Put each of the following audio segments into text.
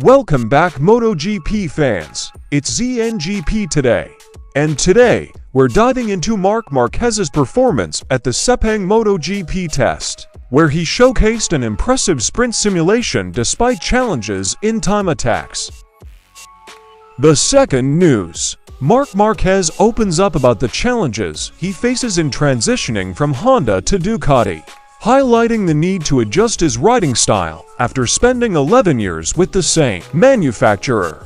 Welcome back MotoGP fans, it's ZNGP today. And today, we're diving into Marc Marquez's performance at the Sepang MotoGP test, where he showcased an impressive sprint simulation despite challenges in time attacks. The second news. Marc Marquez opens up about the challenges he faces in transitioning from Honda to Ducati, highlighting the need to adjust his riding style after spending 11 years with the same manufacturer.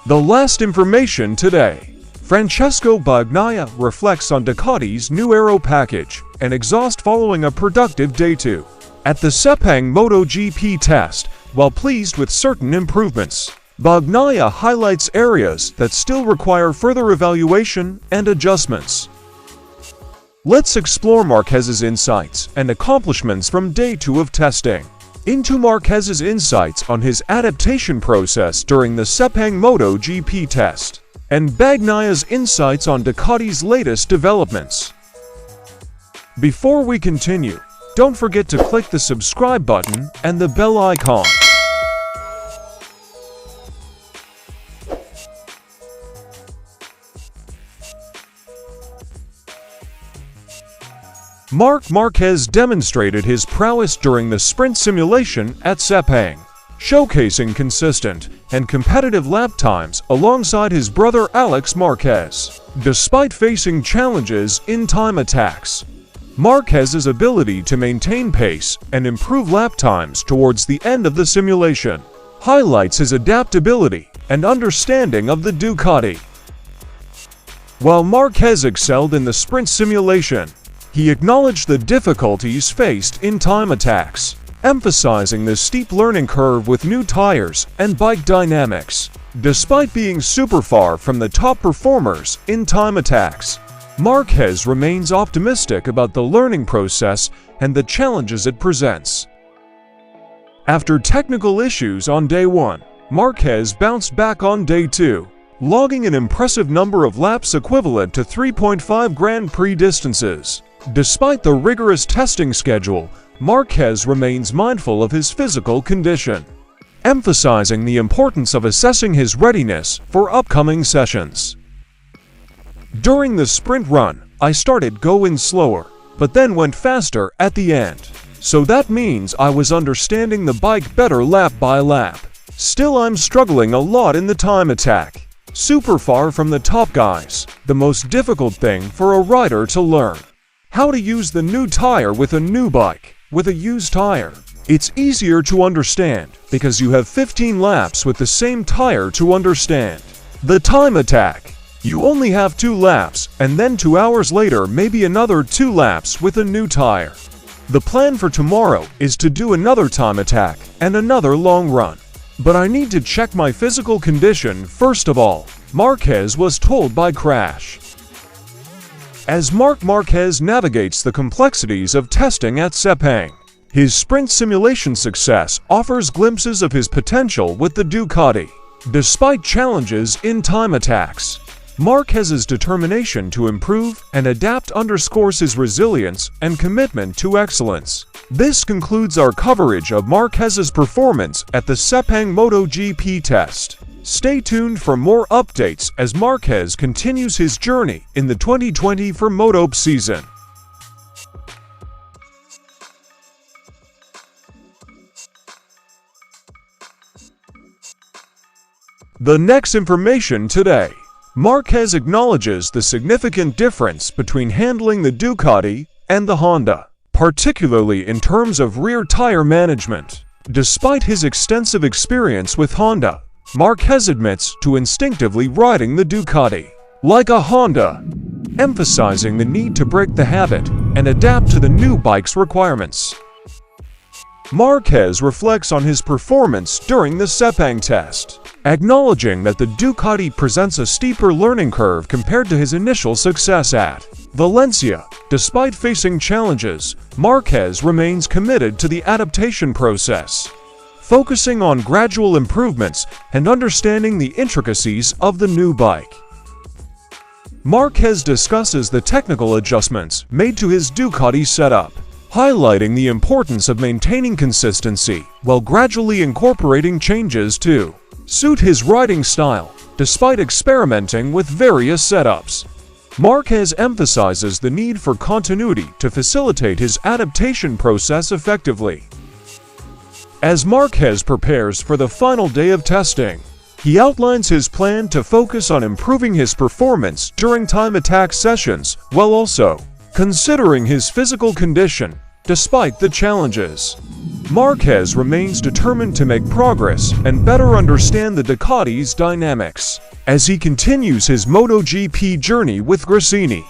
The last information today. Francesco Bagnaia reflects on Ducati's new aero package and exhaust following a productive Day 2 at the Sepang MotoGP test. While pleased with certain improvements, Bagnaia highlights areas that still require further evaluation and adjustments. Let's explore Marquez's insights and accomplishments from Day 2 of testing. Into Marquez's insights on his adaptation process during the Sepang MotoGP test, and Bagnaia's insights on Ducati's latest developments. Before we continue, don't forget to click the subscribe button and the bell icon. Marc Marquez demonstrated his prowess during the sprint simulation at Sepang, showcasing consistent and competitive lap times alongside his brother Alex Marquez. Despite facing challenges in time attacks, Marquez's ability to maintain pace and improve lap times towards the end of the simulation highlights his adaptability and understanding of the Ducati. While Marquez excelled in the sprint simulation, he acknowledged the difficulties faced in time attacks, emphasizing the steep learning curve with new tires and bike dynamics. Despite being super far from the top performers in time attacks, Marquez remains optimistic about the learning process and the challenges it presents. After technical issues on Day 1, Marquez bounced back on Day 2, logging an impressive number of laps equivalent to 3.5 Grand Prix distances. Despite the rigorous testing schedule, Marquez remains mindful of his physical condition, emphasizing the importance of assessing his readiness for upcoming sessions. During the sprint run, I started going slower, but then went faster at the end. So that means I was understanding the bike better lap by lap. Still, I'm struggling a lot in the time attack. Super far from the top guys. The most difficult thing for a rider to learn. How to use the new tire with a new bike. With a used tire, it's easier to understand because you have 15 laps with the same tire to understand. The time attack. You only have 2 laps, and then 2 hours later maybe another 2 laps with a new tire. The plan for tomorrow is to do another time attack and another long run. But I need to check my physical condition first of all, Marquez was told by Crash. As Marc Marquez navigates the complexities of testing at Sepang, his sprint simulation success offers glimpses of his potential with the Ducati. Despite challenges in time attacks, Marquez's determination to improve and adapt underscores his resilience and commitment to excellence. This concludes our coverage of Marquez's performance at the Sepang MotoGP test. Stay tuned for more updates as Marquez continues his journey in the 2024 MotoGP season. The next information today. Marquez acknowledges the significant difference between handling the Ducati and the Honda, particularly in terms of rear tire management. Despite his extensive experience with Honda, Marquez admits to instinctively riding the Ducati like a Honda, emphasizing the need to break the habit and adapt to the new bike's requirements. Marquez reflects on his performance during the Sepang test, acknowledging that the Ducati presents a steeper learning curve compared to his initial success at Valencia. Despite facing challenges, Marquez remains committed to the adaptation process, focusing on gradual improvements and understanding the intricacies of the new bike. Marquez discusses the technical adjustments made to his Ducati setup, highlighting the importance of maintaining consistency while gradually incorporating changes to suit his riding style, despite experimenting with various setups. Marquez emphasizes the need for continuity to facilitate his adaptation process effectively. As Marquez prepares for the final day of testing, he outlines his plan to focus on improving his performance during time attack sessions while also considering his physical condition despite the challenges. Marquez remains determined to make progress and better understand the Ducati's dynamics as he continues his MotoGP journey with Gresini.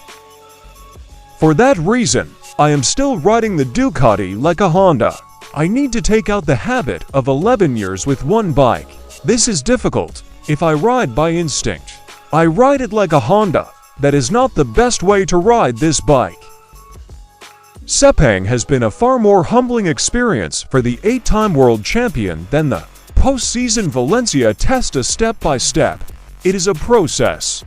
For that reason, I am still riding the Ducati like a Honda. I need to take out the habit of 11 years with one bike. This is difficult. If I ride by instinct, I ride it like a Honda. That is not the best way to ride this bike. Sepang has been a far more humbling experience for the 8-time world champion than the post-season Valencia test step by step. It is a process.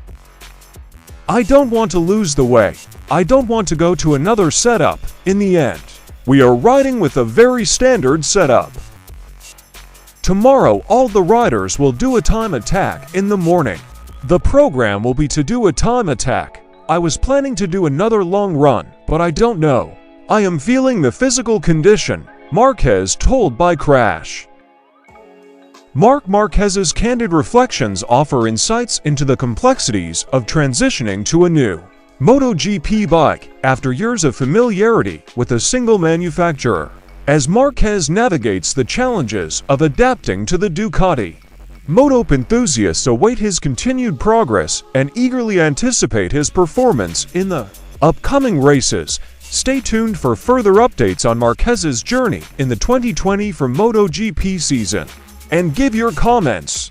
I don't want to lose the way. I don't want to go to another setup. In the end, we are riding with a very standard setup. Tomorrow all the riders will do a time attack in the morning. The program will be to do a time attack. I was planning to do another long run, but I don't know. I am feeling the physical condition, Marquez told by Crash. Marc Marquez's candid reflections offer insights into the complexities of transitioning to a new MotoGP bike after years of familiarity with a single manufacturer, as Marquez navigates the challenges of adapting to the Ducati. Moto enthusiasts await his continued progress and eagerly anticipate his performance in the upcoming races. Stay tuned for further updates on Marquez's journey in the 2020 MotoGP season, and give your comments.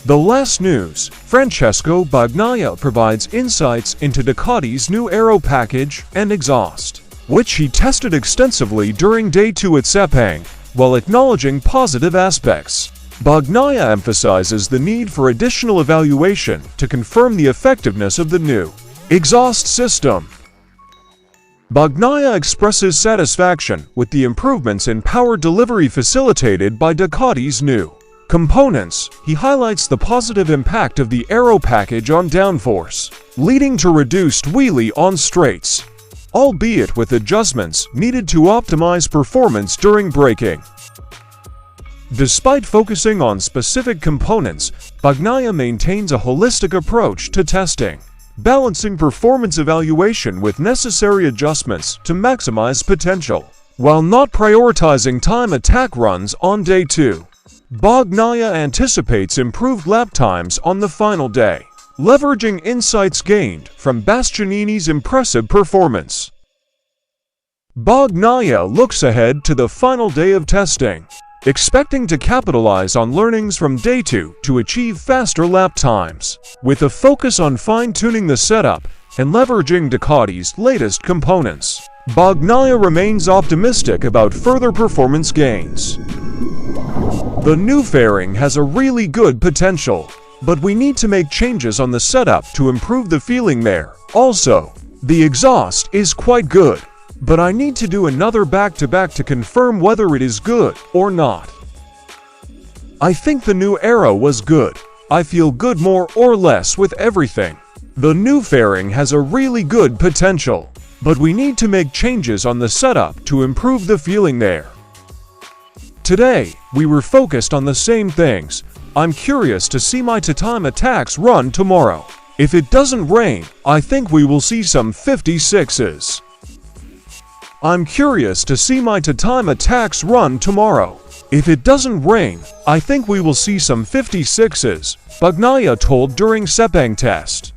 The last news, Francesco Bagnaia provides insights into Ducati's new aero package and exhaust, which he tested extensively during Day 2 at Sepang, while acknowledging positive aspects. Bagnaia emphasizes the need for additional evaluation to confirm the effectiveness of the new exhaust system. Bagnaia expresses satisfaction with the improvements in power delivery facilitated by Ducati's new components. He highlights the positive impact of the aero package on downforce, leading to reduced wheelie on straights, albeit with adjustments needed to optimize performance during braking. Despite focusing on specific components, Bagnaia maintains a holistic approach to testing, balancing performance evaluation with necessary adjustments to maximize potential, while not prioritizing time attack runs on Day 2. Bagnaia anticipates improved lap times on the final day, leveraging insights gained from Bastianini's impressive performance. Bagnaia looks ahead to the final day of testing, expecting to capitalize on learnings from Day 2 to achieve faster lap times, with a focus on fine-tuning the setup and leveraging Ducati's latest components. Bagnaia remains optimistic about further performance gains. The new fairing has a really good potential, but we need to make changes on the setup to improve the feeling there. Also, the exhaust is quite good, but I need to do another back-to-back to confirm whether it is good or not. I think the new aero was good. I feel good more or less with everything. The new fairing has a really good potential, but we need to make changes on the setup to improve the feeling there. Today, we were focused on the same things. I'm curious to see my time attacks run tomorrow. If it doesn't rain, I think we will see some 56s. I'm curious to see my time attacks run tomorrow. If it doesn't rain, I think we will see some 56s, Bagnaia told during Sepang test.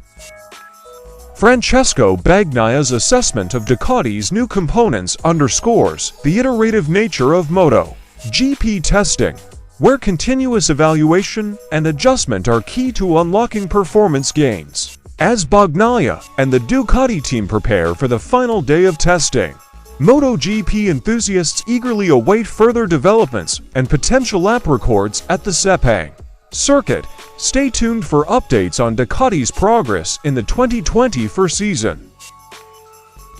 Francesco Bagnaia's assessment of Ducati's new components underscores the iterative nature of MotoGP testing, where continuous evaluation and adjustment are key to unlocking performance gains. As Bagnaia and the Ducati team prepare for the final day of testing, MotoGP enthusiasts eagerly await further developments and potential lap records at the Sepang circuit. Stay tuned for updates on Ducati's progress in the 2024 season.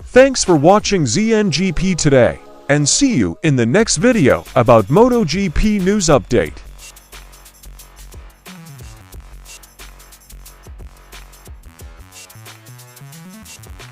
Thanks for watching ZNGP today, and see you in the next video about MotoGP news update.